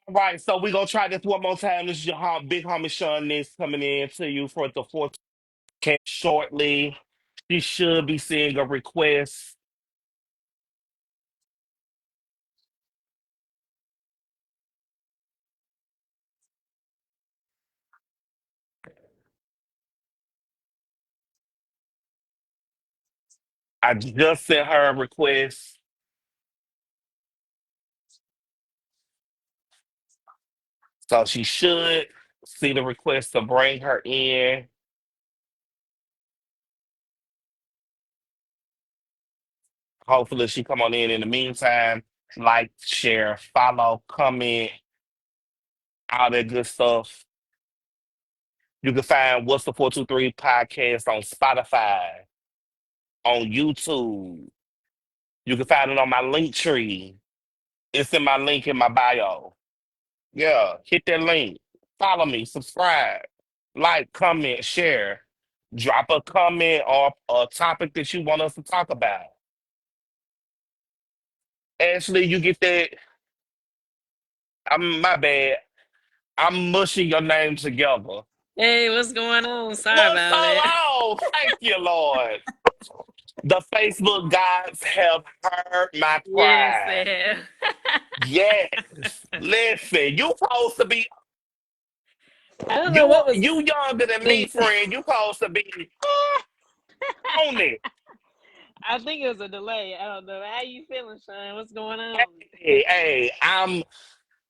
All right, so we gonna try this one more time. This is your big homie Sean Nix coming in to you for the fourth cast shortly. She should be seeing a request. I just sent her a request, so she should see the request to bring her in. Hopefully, she come on in the meantime. Like, share, follow, comment, all that good stuff. You can find What's the 423 podcast on Spotify, on YouTube. You can find it on my link tree. It's in my link in my bio. Yeah, hit that link. Follow me, subscribe, like, comment, share. Drop a comment or a topic that you want us to talk about. Ashley, you get that? I'm my bad. I'm mushing your name together. Hey, what's going on? Sorry What's so about that. long? Thank you, Lord. The Facebook gods have heard my Yes, cry. Sam. Yes. Listen, you supposed to be I don't know you what was you younger than me, think. friend. You supposed to be on it. I think it was a delay. I don't know. How you feeling, Sean? What's going on? Hey, I'm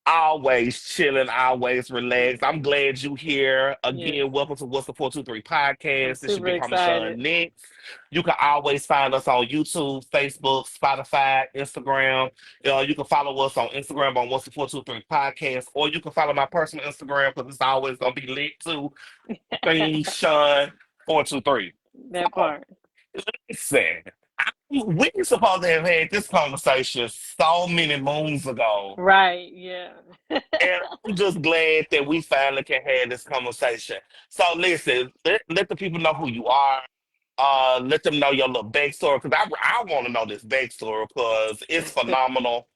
always chilling, always relaxed. I'm glad you here. Yes, Again, welcome to What's the 423 I'm podcast. This your super big homie Sean excited. Nix. You can always find us on YouTube, Facebook, Spotify, Instagram. You can follow us on Instagram on What's the 423 podcast, or you can follow my personal Instagram because it's always gonna be lit to Thing Sean 423. That So part. listen, we supposed to have had this conversation so many moons ago. Right, yeah. And I'm just glad that we finally can have this conversation. So listen, let the people know who you are. Let them know your little backstory because I want to know this backstory because it's phenomenal.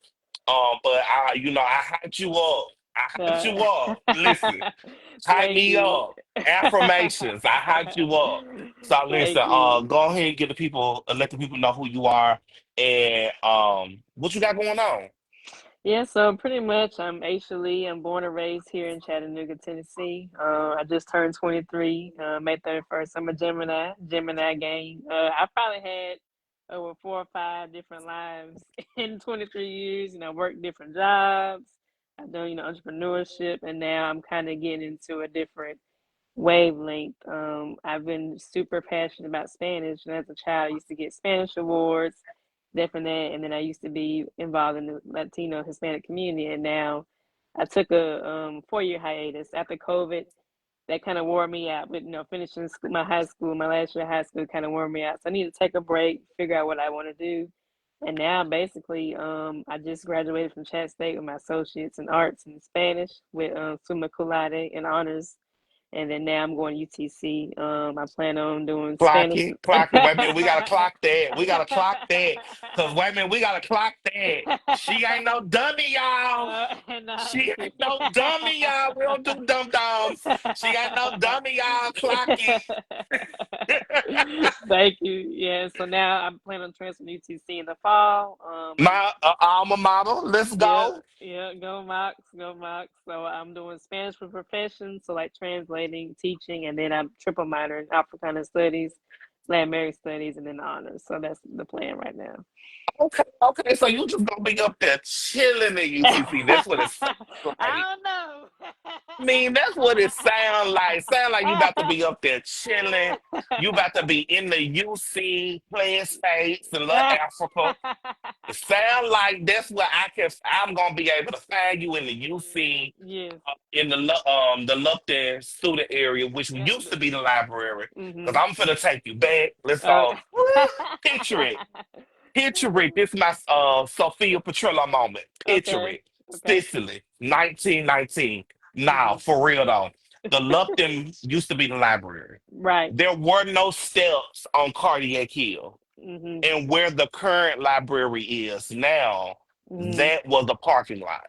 But I hyped you up. I hyped Uh, you up. Listen, hype Thank me you. up. Affirmations. I hyped you up. So listen, Thank you. go ahead and get the people, let the people know who you are and what you got going on. Yeah, so pretty much I'm Aisha Lee. I'm born and raised here in Chattanooga, Tennessee. I just turned 23, May 31st. I'm a Gemini gang. I probably had over 4 or 5 different lives in 23 years. Worked different jobs. I've done, entrepreneurship, and now I'm kind of getting into a different wavelength. I've been super passionate about Spanish, and as a child, I used to get Spanish awards, definitely. And then I used to be involved in the Latino Hispanic community, and now I took a 4 year hiatus after COVID. That kind of wore me out. But finishing school, my high school, my last year of high school, kind of wore me out. So I need to take a break, figure out what I want to do. And now, basically, I just graduated from Chat State with my associates in arts and Spanish with Summa Cum Laude in honors, and then now I'm going to UTC. I plan on doing Clock Spanish. it, clock it. Wait a minute, we gotta clock that. We gotta clock that. Cause wait a minute, we gotta clock that. She ain't no dummy, y'all. No, She ain't no dummy, y'all. We don't do dum dums. She ain't no dummy, y'all. Clock it. Thank you. Yeah, so now I'm planning on transferring to UTC in the fall. I'm My alma mater. Let's Yeah, go. yeah, go Mox, go Mox. So I'm doing Spanish for profession, so like translating, teaching, and then I'm triple minor in Africana studies, Latin American studies, and then honors. So that's the plan right now. Okay. So you just gonna be up there chilling at UTC. That's what it sounds like. I don't know. I mean, that's what it sound like. Sound like you about to be up there chilling. You about to be in the UC playing space in little Africa. It sound like that's what I'm gonna be able to find you in the UC Yes. in the Lupton student area, which used to be the library. Mm-hmm. Cause I'm finna take you back. Let's Oh. go. Picture it. Picture it. This is my Sophia Petrillo moment. Picture Okay. it. Okay. Sicily, 1919. Now, Mm-hmm. for real though, the Lupton used to be the library. Right. There were no steps on Cardiac Hill. Mm-hmm. And where the current library is now, Mm-hmm. that was a parking lot.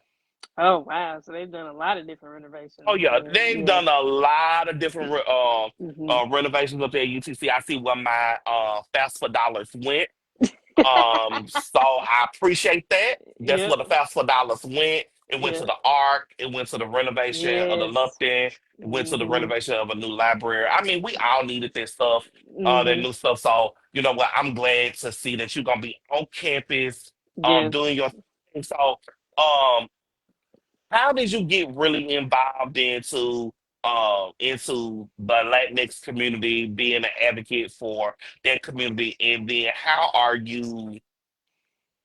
Oh wow! So they've done a lot of different Oh renovations. yeah, they've Yeah. done a lot of different Mhm. renovations up there at UTC. I see where my fast for dollars went. So I appreciate that. That's where Yep. the fast for dollars went. It went to Yep. the Arc. It went to the renovation of the Yes. Lupton. It went to the Mhm. renovation of a new library. I mean, we all needed that stuff, that Mhm. new stuff. So you know what? I'm glad to see that you're gonna be on campus, Yes. doing your thing. So, um, how did you get really involved into the Latinx community, being an advocate for that community, and then how are you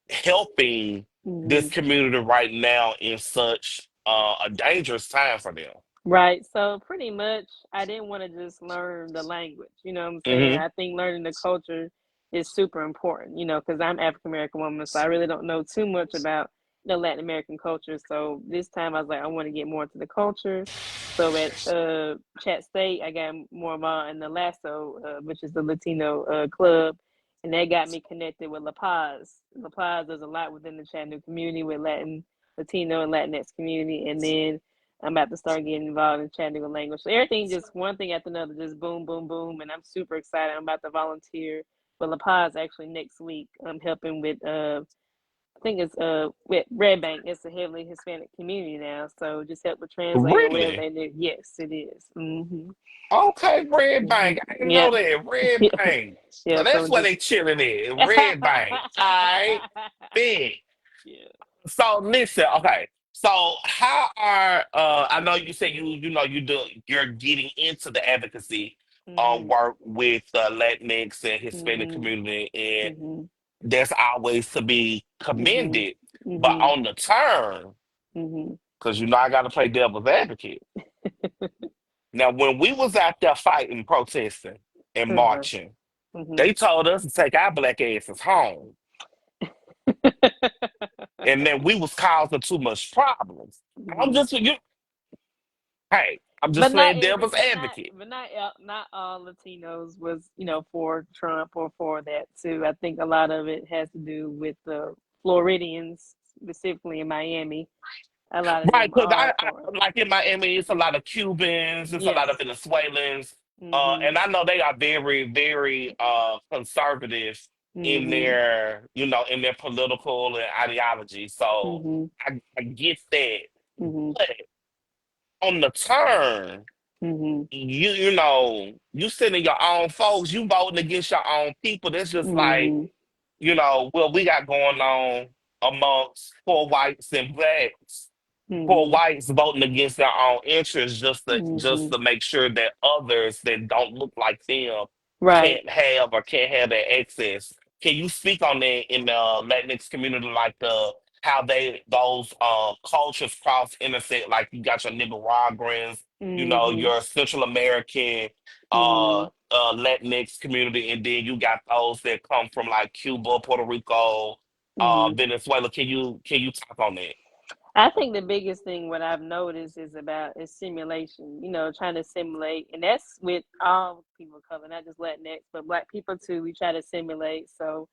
helping this Mhm. community right now in such a dangerous time for them? Right. So pretty much, I didn't want to just learn the language. You know what I'm saying? Hmm. I think learning the culture is super important. You know, because I'm African American woman, so I really don't know too much about Latin American culture. So this time, I was like, I want to get more into the culture. So at Chat State, I got more involved in the Lasso, which is the Latino club, and that got me connected with La Paz. La Paz does a lot within the Chattanooga community with Latino and Latinx community, and then I'm about to start getting involved in Chattanooga language. So everything just one thing after another, just boom, boom, boom. And I'm super excited. I'm about to volunteer with La Paz actually next week. I'm helping with I think it's with Red Bank. It's a heavily Hispanic community now. So just help with translating wherever Really? they live. Yes, it is. Mm-hmm. Okay, Red Mm-hmm. Bank. I didn't Yeah. know that. Red Yeah. Bank. Yeah. So So that's where just they chilling at. Red Bank. All right, big. yeah. So listen, okay. So how are I know you said you're getting into the advocacy Mm-hmm. work with the Latinx and Hispanic Mm-hmm. community, and Mm-hmm. that's always to be Mm-hmm. commended. But Mm-hmm. on the turn, Mm-hmm. because I gotta play devil's advocate. Now when we was out there fighting, protesting, and Uh-huh. marching, Mm-hmm. they told us to take our black asses home. And then we was causing too much problems. I'm Mhm. just you Hey, I'm just But not playing every, devil's advocate. but not all Latinos was for Trump or for that too. I think a lot of it has to do with the Floridians, specifically in Miami. A lot of Right, them because are for it. like in Miami, it's a lot of Cubans, it's a lot of Yes. Venezuelans, Mhm. and I know they are very, very conservative in Mhm. their political and ideology. So Mhm. I get that. Mhm. But on the turn, Mhm. you sending your own folks, you voting against your own people. That's just like, Mhm. what we got going on amongst poor whites and blacks. Poor Mhm. whites voting against their own interests just Mhm. to make sure that others that don't look like them Right. can't have that access. Can you speak on that in the Latinx community, like the how those cultures cross intersect? Like you got your Nicaraguans, Mhm. your Central American Mhm. Latinx community, and then you got those that come from like Cuba, Puerto Rico, Mhm. Venezuela. Can you talk on that? I think the biggest thing what I've noticed is simulation, trying to simulate, and that's with all people of color, not just Latinx, but Black people too. We try to simulate. So,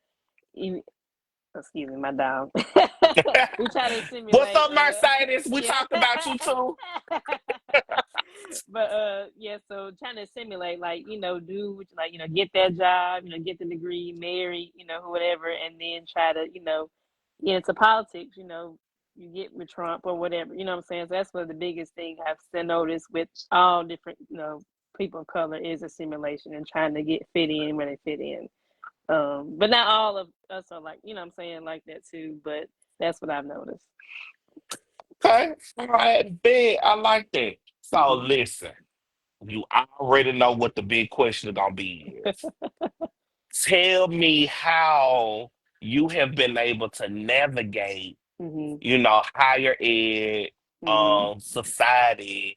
even, excuse me, my dog. We try to What's simulate. up, Mercedes? We Yeah. talked about you too. But yeah. So trying to simulate, like do like get that job, get the degree, marry, whatever, and then try to get into politics. You get with Trump or whatever. You know what I'm saying? So that's one of the biggest thing I've still noticed with all different people of color is a simulation and trying to get fit in where they fit in. But not all of us are like what I'm saying like that too. But that's what I've noticed. Okay. All right, big. I like that. So Hmm. listen, you already know what the big question is gonna be is. Tell me how you have been able to navigate, Hmm. higher ed, Hmm. society,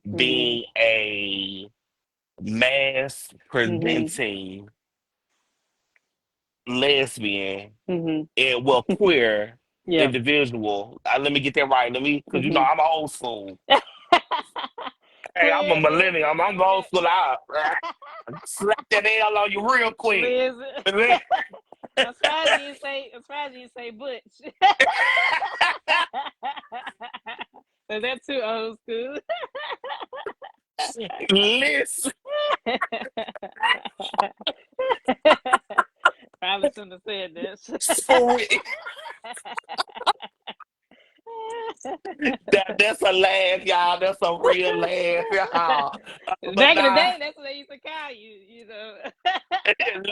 Hmm. being a mass Hmm. presenting lesbian Hmm. and well queer Yeah. individual. Let me get that right. Because Hmm. I'm old school. Hey, I'm a Queer millennial. lesbian. I'm old school out. Slap that L on you real quick. Listen. I'm surprised you didn't say. I'm surprised you didn't say Butch. Is that too old school? Listen, Probably shouldn't have said this. for real. That's a laugh, y'all. That's a real laugh, y'all. But Back in the nah, day, that's what they used to call you. You know.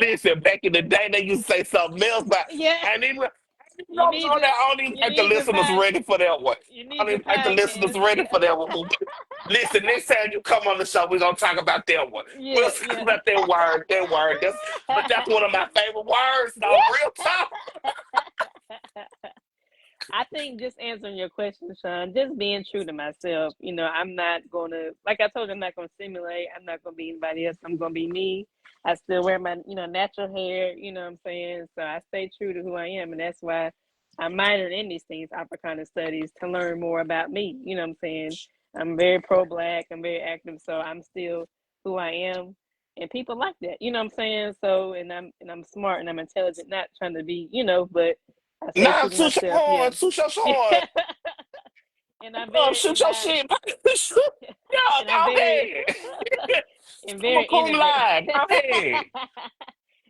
listen, back in the day, they used to say something else, but Yeah. I didn't even, You need on to. that, I don't even You think the need to listeners buy. ready for that one. You I need don't to even think the listeners podcast. ready Yeah. for that one. But listen, next time you come on the show, we're gonna talk about that one. We'll Yeah. talk Yeah. about that word, that word. That's one of my favorite words, though. Real talk. I think just answering your question, Sean, just being true to myself. I'm not gonna, like I told you, I'm not gonna simulate. I'm not gonna be anybody else. I'm gonna be me. I still wear my, natural hair. You know what I'm saying? So I stay true to who I am, and that's why I minored in these things, Africana studies, to learn more about me. You know what I'm saying? I'm very pro-black. I'm very active, so I'm still who I am, and people like that. You know what I'm saying? So, and I'm smart and I'm intelligent, not trying to be, but I stay Nah, true to myself. Yeah. toot your Yeah. horn. and I'm very Shoot and your I shit. Yo, and I'm go very ahead. and I'm a very cum innovative. lie. Go ahead.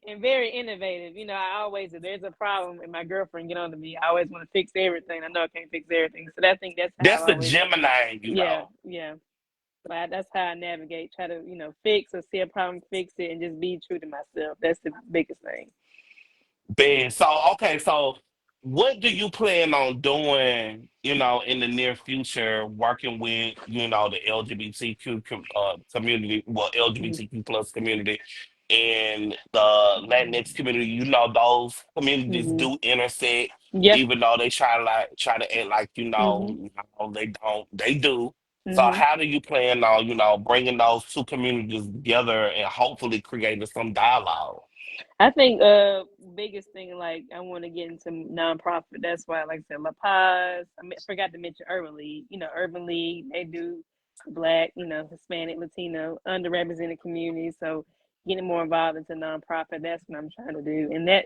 And very innovative. I always, if there's a problem and my girlfriend get on to me, I always want to fix everything. I know I can't fix everything. So I think that's how That's I've the always, Gemini in you, yeah, though. yeah. But that's how I navigate, try to, fix or see a problem, fix it, and just be true to myself. That's the biggest thing. Ben, so okay, so what do you plan on doing, in the near future, working with, the LGBTQ community, well, Hmm. LGBTQ plus community and the Latinx community? Those communities Hmm. do intersect, Yeah. even though they try to act like, Hmm. no, they don't, they do. So Hmm. how do you plan on, bringing those two communities together and hopefully creating some dialogue? I think biggest thing, like, I want to get into nonprofit. That's why, like I said, La Paz. I forgot to mention Urban League. Urban League, they do Black, Hispanic, Latino, underrepresented communities. So getting more involved into nonprofit, that's what I'm trying to do, and that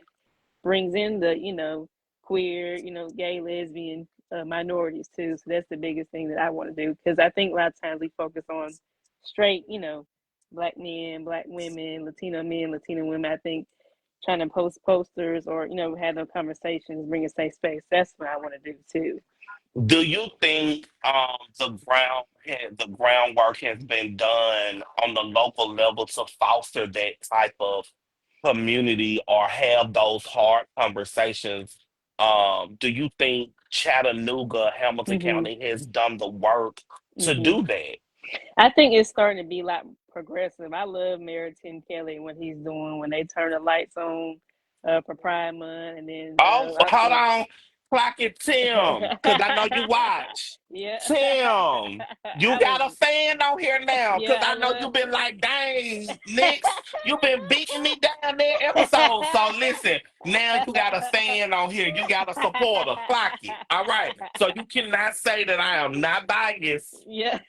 brings in the queer, gay, lesbian, minorities too. So that's the biggest thing that I want to do, because I think a lot of times we focus on straight, Black men, Black women, Latino men, Latino women. I think trying to post posters or have those conversations, bring a safe space. That's what I want to do too. Do you think the groundwork has been done on the local level to foster that type of community or have those hard conversations? Do you think Chattanooga, Hamilton Hmm. County has done the work to Hmm. do that? I think it's starting to be a lot progressive. I love Mayor Tim Kelly, what he's doing when they turn the lights on for Pride Month, and then Oh, hold also. on. Clock it, Tim, because I know you watch. Yeah. Tim, you I was. got a fan on here now, because Yeah, I I know love. you've been like, dang, Nix, you've been beating me down there episode. So listen, now you got a fan on here. You got a supporter. Clock it. All right. So you cannot say that I am not biased. Yeah.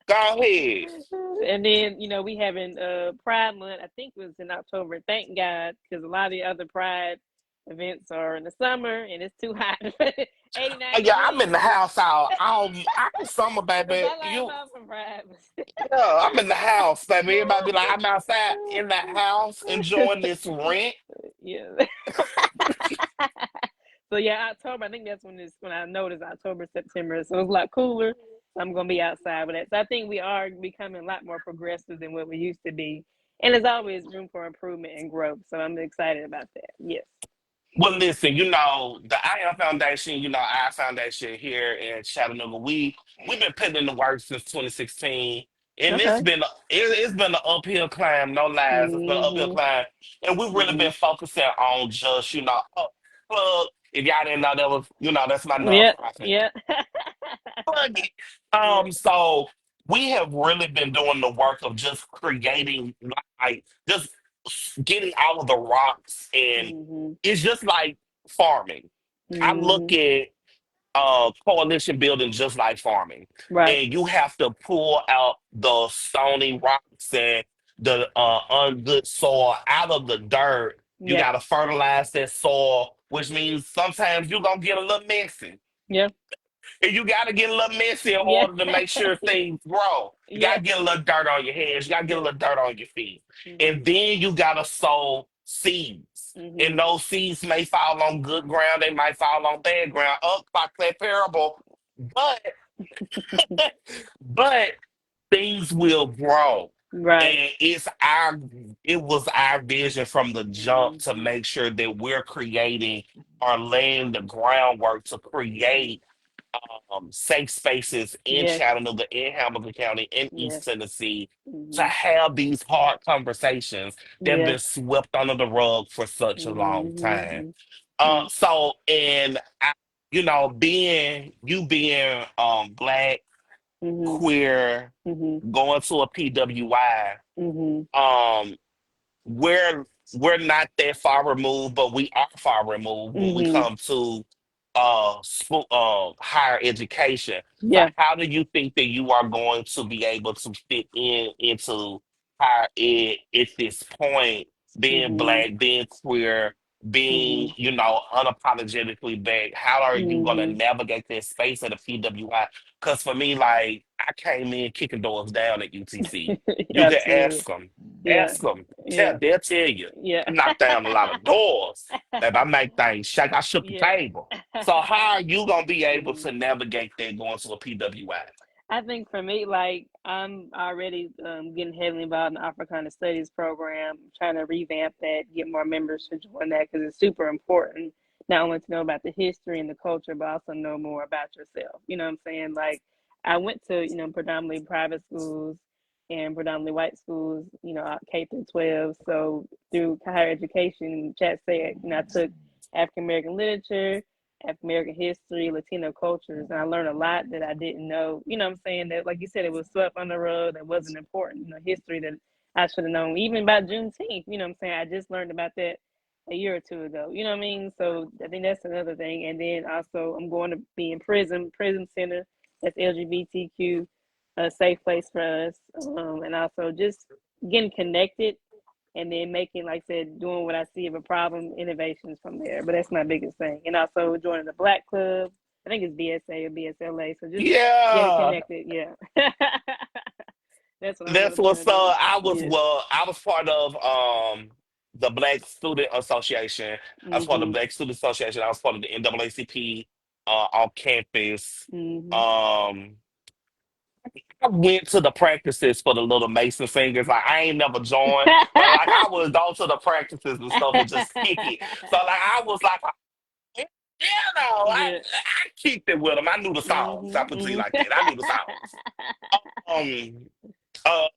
Go ahead. And then, we having Pride Month. I think it was in October. Thank God, because a lot of the other Pride events are in the summer and it's too hot. Oh, 89 yeah, I'm in degrees. the house out. I'm summer, Look, baby. I laugh You out from Pride. Yeah, I'm in the house, baby. Everybody be like, I'm outside in the house enjoying this rent. Yeah. So yeah, October. I think that's when I noticed October, September. So it's a lot cooler. So I'm gonna be outside with that. So I think we are becoming a lot more progressive than what we used to be. And there's always room for improvement and growth. So I'm excited about that. Yes. Well, listen, the IM Foundation, our foundation here in Chattanooga, we've been putting in the work since 2016, and Okay. it's been an uphill climb, no lies, it's been an uphill Mhm. climb, and we've really been Mhm. focusing on just plug. If y'all didn't know that was, that's my Yeah. nonprofit. Yeah. Plug it. Yeah. So we have really been doing the work of just creating, like, just getting out of the rocks, and Mhm. it's just like farming. I look Mhm. at coalition building just like farming, Right. and you have to pull out the stony rocks and the ungood soil out of the dirt. You Yeah. got to fertilize that soil, which means sometimes you're gonna get a little messy. Yeah. And you got to get a little messy in Yeah. order to make sure things grow. You got Yeah. to get a little dirt on your hands. You got to get a Yeah. little dirt on your feet. And Mhm. then you got to sow seeds. And Mhm. those seeds may fall on good ground. They might fall on bad ground. Up like that parable. But, but things will grow. Right. And it was our vision from the jump to Mhm. make sure that we're creating or laying the groundwork to Mhm. create safe spaces in Yes. Chattanooga, in Hamilton County, in Yes. East Tennessee to Mhm. have these hard conversations that have Yes. been swept under the rug for such a long time. Mhm. Uh, Mhm. so, and I, being black, Mhm. queer, Mhm. going to a PWI, Mhm. um, we're we're not that far removed, but we are far removed when we Mhm. come to school, higher education. So Yeah. how do you think that you are going to be able to fit into higher ed at this point, being Mhm. black, being queer, being, Mhm. unapologetically black? How are you going to Mhm. navigate that space at a PWI? Because for me, like, I came in kicking doors down at UTC. You can Absolutely. ask them. Yeah. Ask them. Yeah. They'll tell you. Yeah. I knocked down a lot of doors. Babe, I make things shake. I shook the Yeah. table. So how are you gonna be able Mhm. to navigate that going to a PWI? I think for me, like I'm already getting heavily involved in the Africana Studies program, trying to revamp that, get more members to join that because it's super important not only to know about the history and the culture, but also know more about yourself. You know what I'm saying? Like I went to predominantly private schools and predominantly white schools, K through 12. So through higher education, Chat said, I took African American literature, African American history, Latino cultures, and I learned a lot that I didn't know. You know what I'm saying? That, like you said, it was swept under the rug, that wasn't important. History that I should have known, even about Juneteenth. You know what I'm saying? I just learned about that a year or two ago. You know what I mean? So I think that's another thing. And then also, I'm going to be in prison center. That's LGBTQ, a safe place for us, and also just getting connected and then making, like I said, doing what I see of a problem, innovations from there. But that's my biggest thing. And also joining the Black Club. I think it's BSA or BSLA. So just getting Yeah, connected. Yeah. That's what I'm that's really trying what's to do. Yeah. I was part of the Black Student Association. I was part of the Mhm. Black Student Association. I was part of the NAACP on campus. Mhm. Um I went to the practices for the little Mason singers. Like I ain't never joined, but like I would go to the practices and stuff and just kick it. So like I was like, you Yeah. I kicked it with them. I knew the songs. I Mhm. put it to you Mhm. like that. I knew the songs. Um,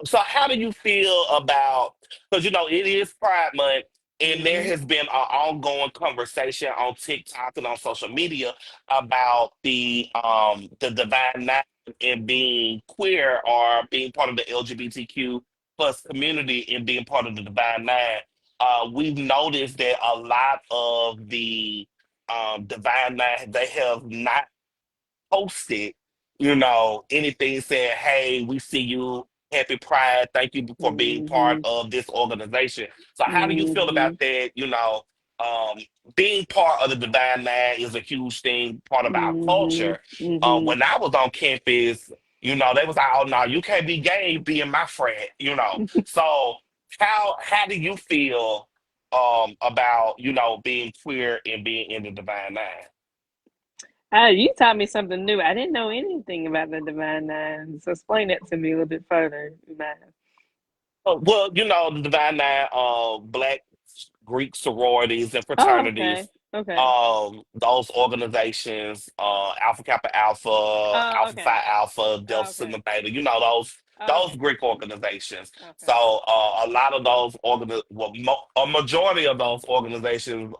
so how do you feel about, because it is Pride Month, and there Mhm. has been an ongoing conversation on TikTok and on social media about the divine nine and being queer or being part of the LGBTQ plus community and being part of the divine nine. We've noticed that a lot of the divine nine, they have not posted, anything saying, "Hey, we see you. Happy Pride. Thank you for being part Mhm. of this organization." So, how do you feel about Mhm. that? Um, being part of the Divine Nine is a huge thing, part of our Mhm. culture. Mhm. When I was on campus, they was like, "Oh no, you can't be gay, being my friend." So how do you feel about being queer and being in the Divine Nine? You taught me something new. I didn't know anything about the Divine Nine. So explain that to me a little bit further, man. Well, the Divine Nine, Black Greek sororities and Oh, okay. fraternities, Okay. those organizations, Alpha Kappa Alpha, Oh, Alpha okay. Phi Alpha, Oh, Delta okay. Sigma Theta, those Okay. Greek organizations. Okay. So a lot of those a majority of those organizations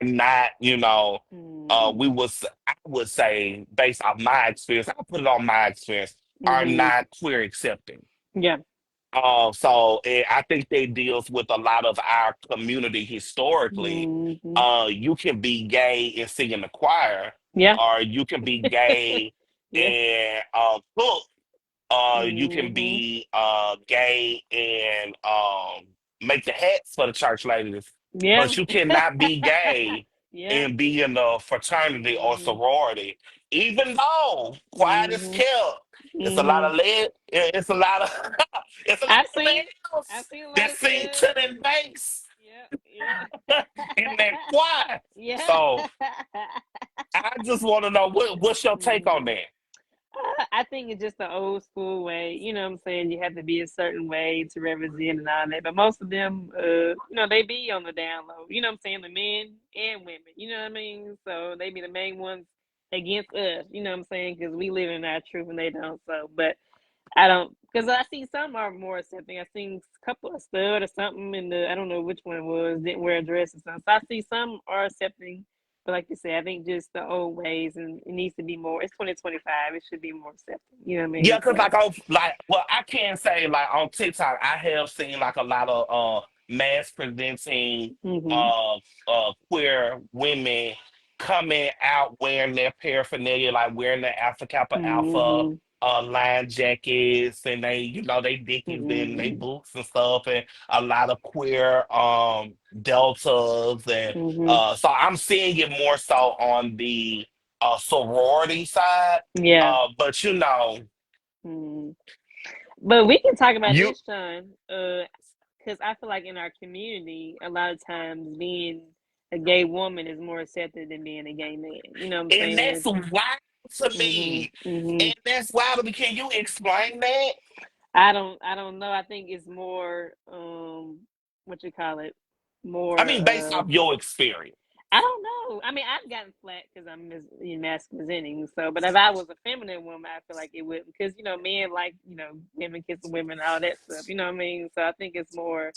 not, Mhm. I would say based off my experience, I put it on my experience, are Mhm. not queer accepting. Yeah. I think they deals with a lot of our community historically. Mhm. You can be gay and sing in the choir, Yeah. or you can be gay Yeah. and cook. You can Mhm. be gay and make the hats for the church ladies, Yeah. but you cannot be gay. Yeah. and be in a fraternity or Mhm. sorority, even though quiet is Mhm. kept. It's a lot Mhm. of lead. It's a lot of it's a lot I've of seen I've males seen a lot that of sing stuff. to their bass Yeah. in that choir. Yeah. So I just want to know what's your take on Mhm. that? I think it's just the old school way. You know what I'm saying? You have to be a certain way to represent and all that. But most of them, they be on the down low. You know what I'm saying? The men and women. You know what I mean? So they be the main ones against us. You know what I'm saying? Because we live in our truth and they don't. So, but I don't, because I see some are more accepting. I seen a couple of stud or something in the, I don't know which one it was, didn't wear a dress or something. So I see some are accepting, but like you said, I think just the old ways, and it needs to be more. It's 2025. It should be more accepting. You know what I Yeah, mean? cause So. well, I can't say like on TikTok, I have seen like a lot of mass presenting Mhm. uh queer women coming out wearing their paraphernalia, like wearing the Alpha Kappa Alpha Mhm. line jackets, and they dickies and they Mhm. boots and stuff, and a lot of queer deltas, and Mhm. so I'm seeing it more so on the sorority side. Yeah. But Mhm. But we can talk about you this, Sean. Because I feel like in our community, a lot of times being a gay woman is more accepted than being a gay man. You know what I'm and that's saying? wild to Mhm. me. Mhm. And that's wild to me. Can you explain that? I don't know. I think it's more what you call it? I More mean, based off your experience. I don't know. I mean, I've gotten flack because I'm masculining. So, but if I was a feminine woman, I feel like it would, because men like women kissing women and all that stuff. You know what I mean? So I think it's more,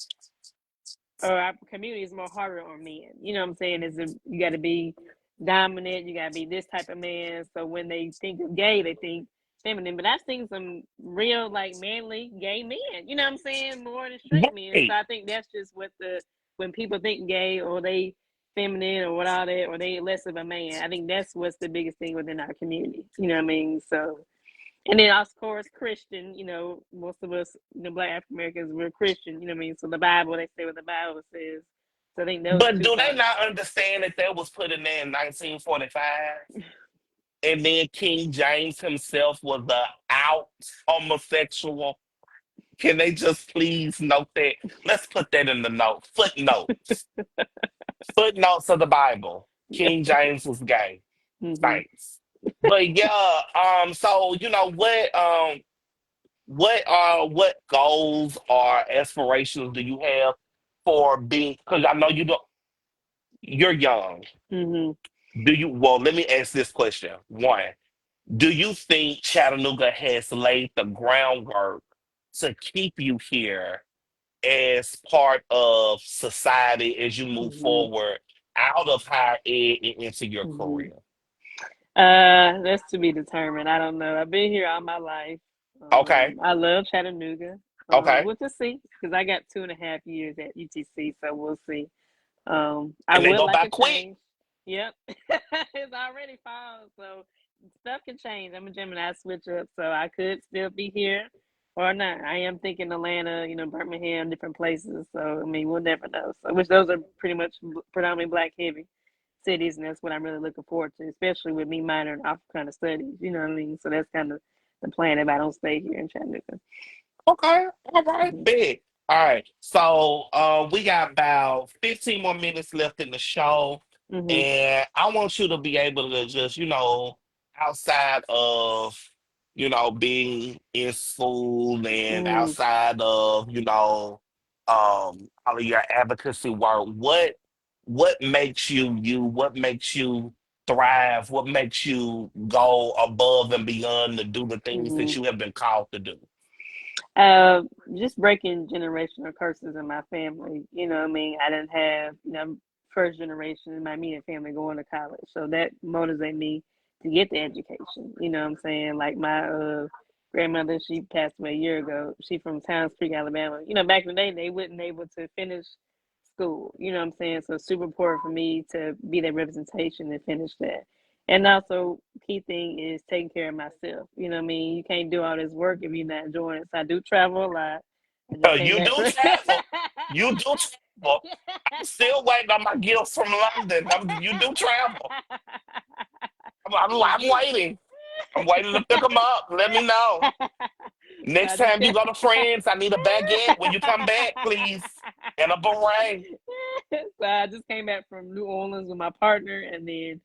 or our community is more harder on men. You know what I'm saying? You got to be dominant. You got to be this type of man. So when they think of gay, they think feminine. But I've seen some real like manly gay men. You know what I'm saying? More than straight men. So Right. I think that's just what the when people think gay or they feminine or what all that or they less of a man. I think that's what's the biggest thing within our community. You know what I mean? So and then, of course, Christian, most of us, Black African Americans, we're Christian, you know what I mean? So the Bible, they say what the Bible says. So I think those But two do they parts. not understand that that was put in there in 1945? And then King James himself was the out homosexual. Can they just please note that? Let's put that in the note. Footnotes. Footnotes of the Bible. Yeah. King James was gay. Hmm. Thanks. But yeah, so what goals or aspirations do you have for being, because I know you're young. Hmm. Well, let me ask this question. One, do you think Chattanooga has laid the groundwork to keep you here as part of society as you move Hmm. forward out of higher ed and into your Hmm. career? That's to be determined. I don't know. I've been here all my life. Okay, I love Chattanooga. okay. We'll just see, because I got 2.5 years at UTC, so we'll see. I And they would go like by a quick. change. Yep. It's already fall, so stuff can change. I'm a Gemini, I switch up, so I could still be here or not. I am thinking Atlanta, Birmingham, different places. So I mean, we'll never know. So which those are pretty much predominantly black heavy cities, and that's what I'm really looking forward to, especially with me minoring off kind of studies. You know what I mean? So that's kind of the plan if I don't stay here in Chattanooga. Okay, all right, Hmm. big. All right, so we got about 15 more minutes left in the show, Hmm. and I want you to be able to just, outside of, being in school and Hmm. outside of, all of your advocacy work, what makes you you? What makes you thrive? What makes you go above and beyond to do the things Hmm. that you have been called to do? Uh, just breaking generational curses in my family. You know what I mean? I didn't have, first generation in my immediate family going to college. So that motivated me to get the education. You know what I'm saying? Like my grandmother, she passed away a year ago. She from Towns Creek, Alabama. Back in the day, they wasn't able to finish school. You know what I'm saying? So it's super important for me to be that representation and finish that. And also, key thing is taking care of myself. You know what I mean? You can't do all this work if you're not enjoying it. So I do travel a lot. I just came You back do from travel. You do. Well, I'm still waiting on my gifts from London. You do travel. I'm waiting. I'm waiting to pick them up. Let me know. So I Next just time you came. go to France, I need a baguette when you come back, please. And a beret. So I just came back from New Orleans with my partner, and then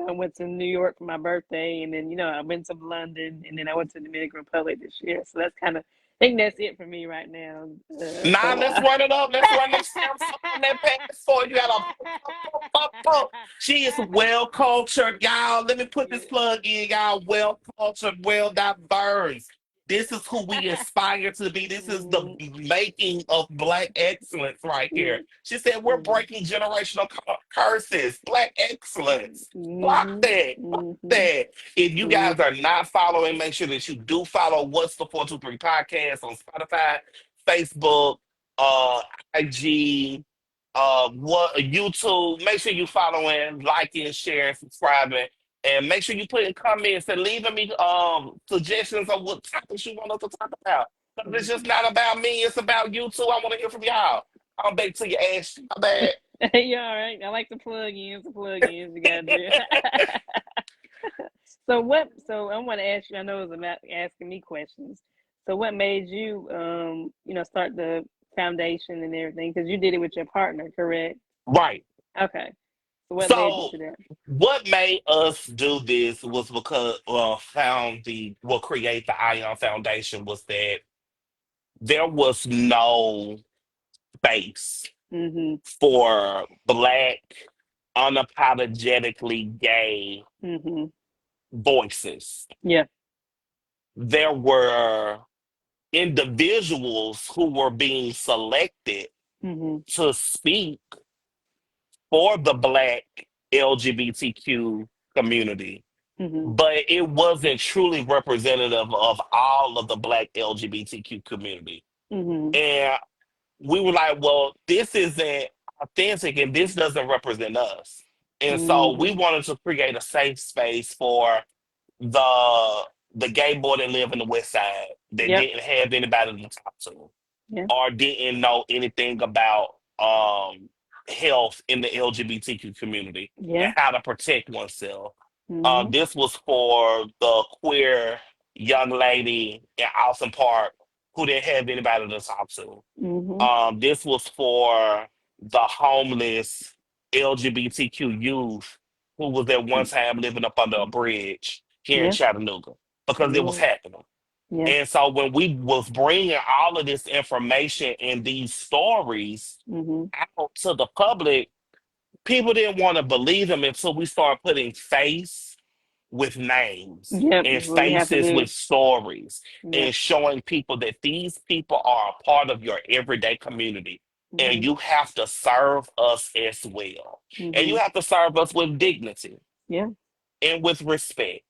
I went to New York for my birthday, and then I went to London, and then I went to the Dominican Republic this year. So that's kind of, I think that's it for me right now for Nah, a let's while. run it up. Let's run this stamp on that passport. You got a pop. She is well cultured, y'all. Let me put this Yeah. plug in, y'all. Well cultured, well diverse. This is who we aspire to be. This is the Mhm. making of Black excellence right Yeah. here. She said we're Mhm. breaking generational curses. Black excellence. Block Mhm. that. Block Mhm. that. If you guys Mhm. are not following, make sure that you do follow What's the 423 podcast on Spotify, Facebook, uh, IG, what YouTube. Make sure you following, liking, sharing, subscribing, and make sure you put in comments and leaving me suggestions of what topics you want us to talk about. Because it's just not about me; it's about you too. I want to hear from y'all. I'm back to your ass. My bad. You all right? I like the plug-ins. The plug-ins you got there. So what? So I want to ask you. I know it was about asking me questions. So what made you, start the foundation and everything? Because you did it with your partner, correct? Right. Okay. So what made you So do that? what made us do this was because found the will create the Ion Foundation was that there was no space Mhm. for Black, unapologetically gay Mhm. voices. Yeah. There were individuals who were being selected Mhm. to speak for the Black LGBTQ community, Mhm. but it wasn't truly representative of all of the Black LGBTQ community. Mhm. And we were like, well, this isn't authentic and this doesn't represent us. And so we Mhm. wanted to create a safe space for the the gay boy that lived in the West Side that Yep. didn't have anybody to talk to Yeah. or didn't know anything about health in the LGBTQ community Yeah. and how to protect oneself. Mhm. This was for the queer young lady in Austin Park who didn't have anybody to talk to. Mhm. This was for the homeless LGBTQ youth who was at one time living up under a bridge here in Yeah. Chattanooga because it was Mhm. happening. Yeah. And so when we was bringing all of this information and these stories Mhm. out to the public, people didn't want to believe them until we started putting face with names Yep. and That's what we have to faces do. with stories Yep. and showing people that these people are a part of your everyday community and Mhm. you have to serve us as well. And you Mhm. have to serve us with dignity Yeah. and with respect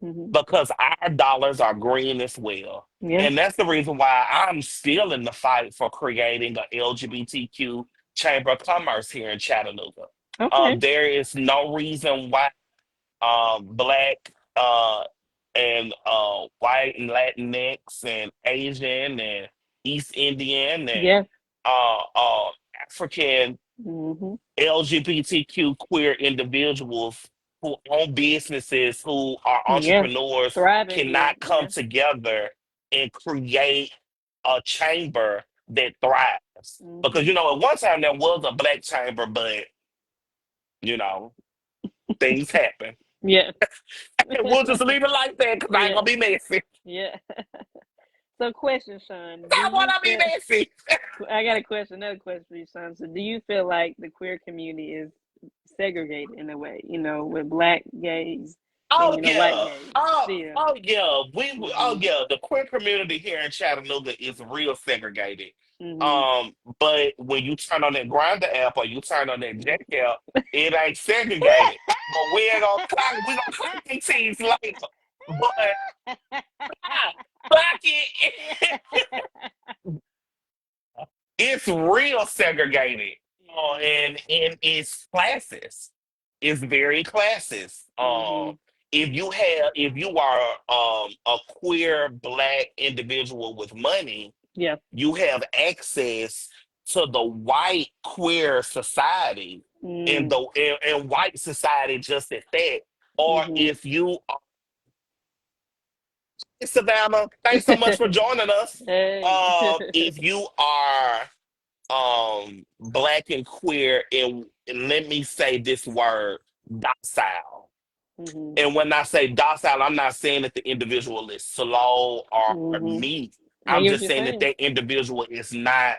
Mhm. because our dollars are green as well. Yeah. And that's the reason why I'm still in the fight for creating an LGBTQ Chamber of Commerce here in Chattanooga. Okay. There is no reason why Black and white and Latinx and Asian and East Indian and Yeah. African Mhm. LGBTQ queer individuals who own businesses, who are Yeah. entrepreneurs, Thriving here. cannot come Yeah. together and create a chamber that thrives. Because, Mhm. you know, at one time there was a Black chamber, but, you know, things happen. Yeah. And we'll just leave it like that because I ain't Yeah. going to be messy. Yeah. So, question, Sean, do I want you to be feel? messy. I got a question. Another question for you, Sean. So, do you feel like the queer community is segregated in a way? With black gays and Oh white yeah. gays Oh, still. oh yeah. Oh Mhm. yeah. The queer community here in Chattanooga is real segregated. Mhm. But when you turn on that grinder app or you turn on that Jack app, it ain't segregated. But we gonna clock these teams later. But clock it. It's real segregated. And it's classes. It's very classes. Mhm. If you are a queer Black individual with money, Yeah. you have access to the white queer society and Mm. the and white society just at that, or Mhm. if you are Savannah, thanks so much for joining us. Hey. If you are black and queer, and let me say this word, docile. Mhm. And when I say docile, I'm not saying that the individual is slow or Mhm. meek. I I'm get what just you're saying that saying. that individual is not,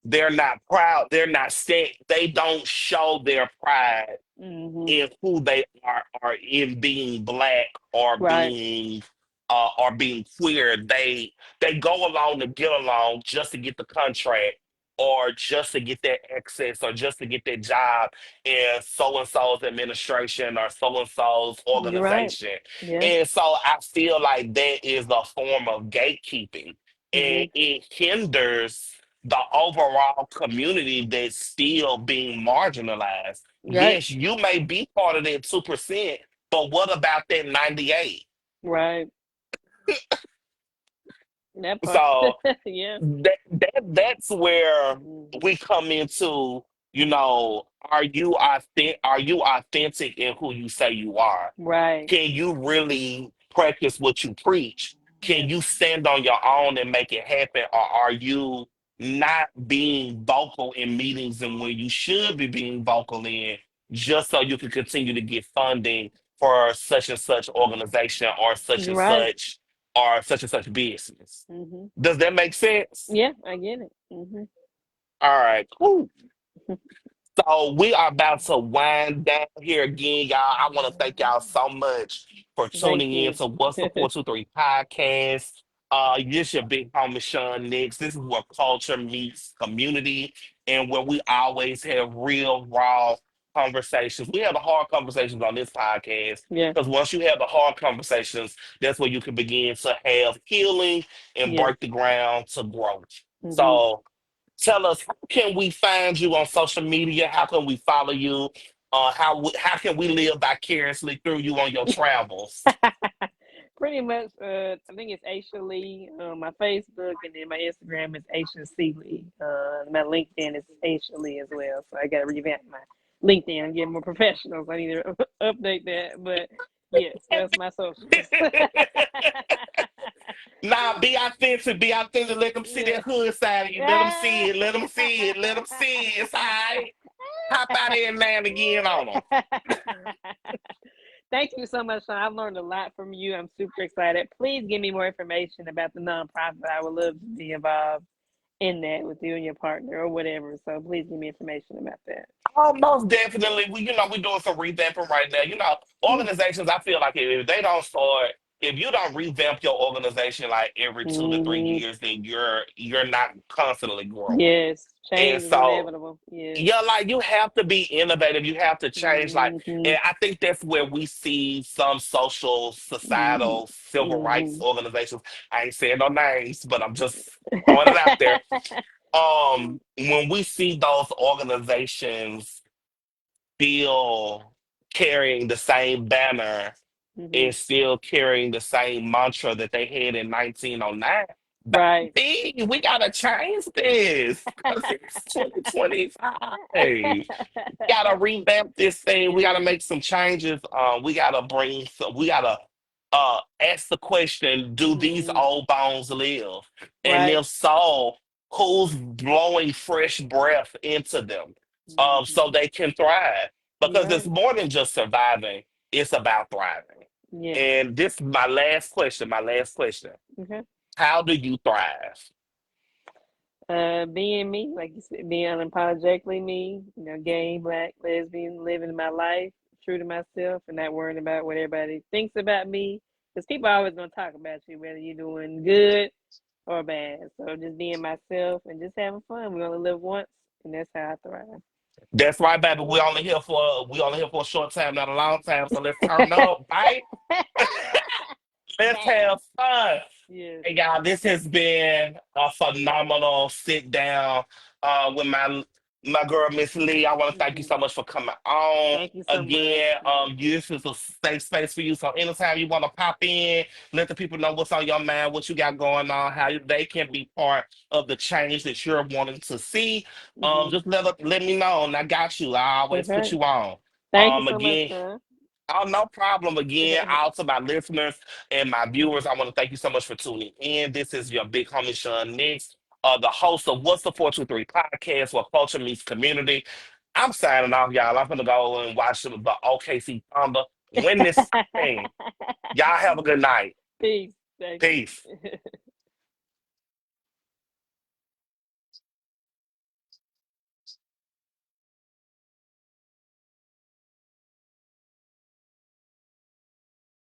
they're not proud, they're not set, they don't show their pride Mhm. in who they are, or in being black, Right. or being queer. They go along to get along, just to get the contract, or just to get that access, or just to get that job in so and so's administration, or so and so's You're right. organization. Yeah. And so I feel like that is a form of gatekeeping, and Mhm. it hinders the overall community that's still being marginalized. Right. Yes, you may be part of that 2%, but what about that 98? Right. That part. So Yeah. that's where Mhm. we come into, are you authentic in who you say you are? Right. Can you really practice what you preach? Can Yes. you stand on your own and make it happen? Or are you not being vocal in meetings and when you should be being vocal in, just so you can continue to get funding for such and such organization, You're right. or such and such business? Mhm. Does that make sense? Yeah, I get it. Mhm. All right, cool. So we are about to wind down here again, y'all. I want to thank y'all so much for Thank tuning in you. to What's the 423 podcast. This your big homie Sean Nix. This is where culture meets community, and where we always have real, raw conversations. We have the hard conversations on this podcast, Yeah. because once you have the hard conversations, that's where you can begin to have healing and Yeah. break the ground to growth. Mhm. So tell us, how can we find you on social media? How can we follow you? How can we live vicariously through you on your travels? Pretty much, I think it's Asha Lee on my Facebook, and then my Instagram is Asha C Lee. My LinkedIn is Asha Lee as well. So I got to revamp my LinkedIn and get more professional. So I need to update that. But yes, that's my socials. Nah, be authentic, be authentic. Let them see Yeah. that hood side of you. Let them see it. Let them see it. Let them see it. It's all right. Hop out there and land again on them. Thank you so much, Sean. I've learned a lot from you. I'm super excited. Please give me more information about the nonprofit. I would love to be involved in that with you and your partner or whatever. So please give me information about that. Oh, most definitely. We're doing some revamping right now. Organizations, I feel like if they don't start, if you don't revamp your organization like every 2 to 3 Hmm. years, then you're not constantly growing. Yes, And change is so, inevitable. Yes. yeah, like you have to be innovative. You have to change. Hmm. And I think that's where we see some social, Hmm. societal, civil rights Hmm. organizations. I ain't saying no names, but I'm just throwing it out there. When we see those organizations still carrying the same banner Hmm. and still carrying the same mantra that they had in 1909. Right. Baby, we gotta change this because it's 2025. We gotta revamp this thing. We gotta Yes. make some changes. We gotta ask the question, do these Hmm. old bones live? And Right. if so, who's blowing fresh breath into them Hmm. so they can thrive? Because it's Right. more than just surviving, it's about thriving. Yes. And this is my last question. My last question. Okay. How do you thrive? Being me, like you said, being unapologetically me, gay, black, lesbian, living my life, true to myself, and not worrying about what everybody thinks about me. Because people are always going to talk about you, whether you're doing good or bad. So just being myself and just having fun. We only live once, and that's how I thrive. That's right, baby. We only here for a short time, not a long time. So let's turn up, right? Let's Bam. have fun. Yes. Hey, y'all, this has been a phenomenal sit down with My girl, Miss Lee, I want to thank you Hmm. so much for coming on. Thank you so much. Again, Hmm. this is a safe space for you. So anytime you want to pop in, let the people know what's on your mind, what you got going on, how they can be part of the change that you're wanting to see. Hmm. Just let me know, and I got you. I always put Okay. you on. Thank you so much, Again, girl. oh, no problem. Again, out to my listeners and my viewers, I want to thank you so much for tuning in. This is your big homie, Sean Nix, the host of What's the 423 podcast, where culture meets community. I'm signing off, y'all. I'm going to go and watch the OKC Thunder win this thing. Y'all have a good night. Peace. Thank Peace. you.